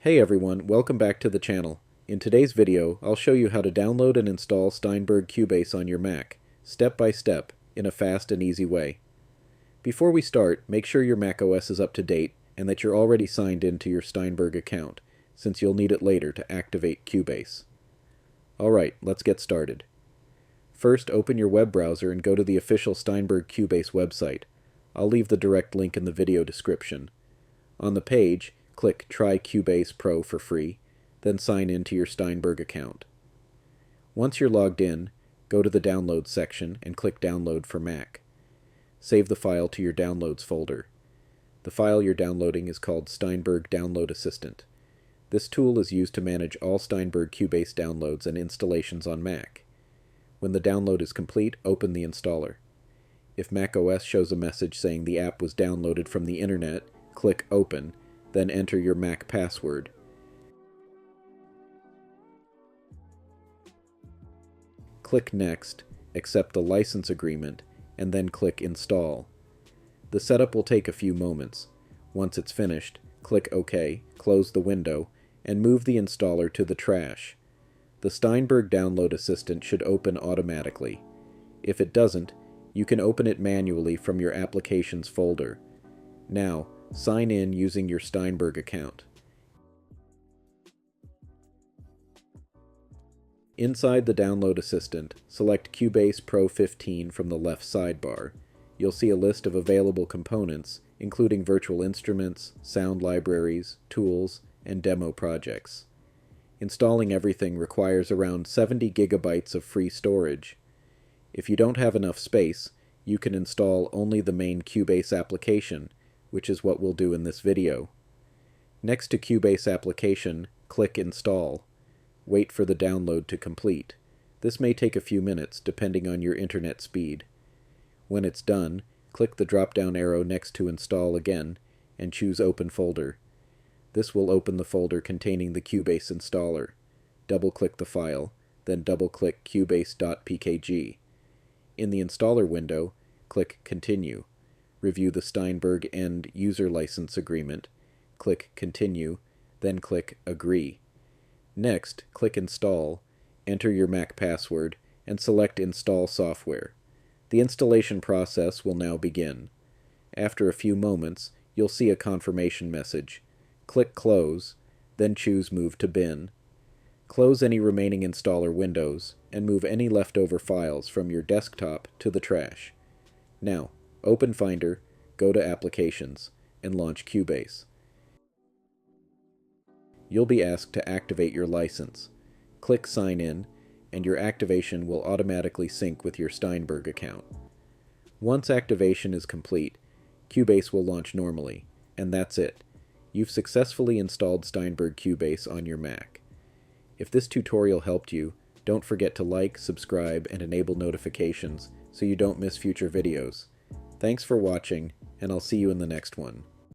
Hey everyone, welcome back to the channel. In today's video, I'll show you how to download and install Steinberg Cubase on your Mac, step by step, in a fast and easy way. Before we start, make sure your macOS is up to date and that you're already signed into your Steinberg account, since you'll need it later to activate Cubase. Alright, let's get started. First, open your web browser and go to the official Steinberg Cubase website. I'll leave the direct link in the video description. On the page, click Try Cubase Pro for free, then sign in to your Steinberg account. Once you're logged in, go to the Downloads section and click Download for Mac. Save the file to your Downloads folder. The file you're downloading is called Steinberg Download Assistant. This tool is used to manage all Steinberg Cubase downloads and installations on Mac. When the download is complete, open the installer. If macOS shows a message saying the app was downloaded from the internet, click Open, then enter your Mac password. Click Next, accept the license agreement, and then click Install. The setup will take a few moments. Once it's finished, click OK, close the window, and move the installer to the trash. The Steinberg Download Assistant should open automatically. If it doesn't, you can open it manually from your Applications folder. Now, sign in using your Steinberg account. Inside the Download Assistant, select Cubase Pro 15 from the left sidebar. You'll see a list of available components, including virtual instruments, sound libraries, tools, and demo projects. Installing everything requires around 70 gigabytes of free storage. If you don't have enough space, you can install only the main Cubase application, which is what we'll do in this video. Next to Cubase application, click Install. Wait for the download to complete. This may take a few minutes, depending on your internet speed. When it's done, click the drop-down arrow next to Install again, and choose Open Folder. This will open the folder containing the Cubase installer. Double-click the file, then double-click cubase.pkg. In the installer window, click Continue. Review the Steinberg End User License Agreement. Click Continue, then click Agree. Next, click Install, enter your Mac password, and select Install Software. The installation process will now begin. After a few moments, you'll see a confirmation message. Click Close, then choose Move to Bin. Close any remaining installer windows, and move any leftover files from your desktop to the trash. Now, open Finder, go to Applications, and launch Cubase. You'll be asked to activate your license. Click Sign In, and your activation will automatically sync with your Steinberg account. Once activation is complete, Cubase will launch normally, and that's it. You've successfully installed Steinberg Cubase on your Mac. If this tutorial helped you, don't forget to like, subscribe, and enable notifications so you don't miss future videos. Thanks for watching, and I'll see you in the next one.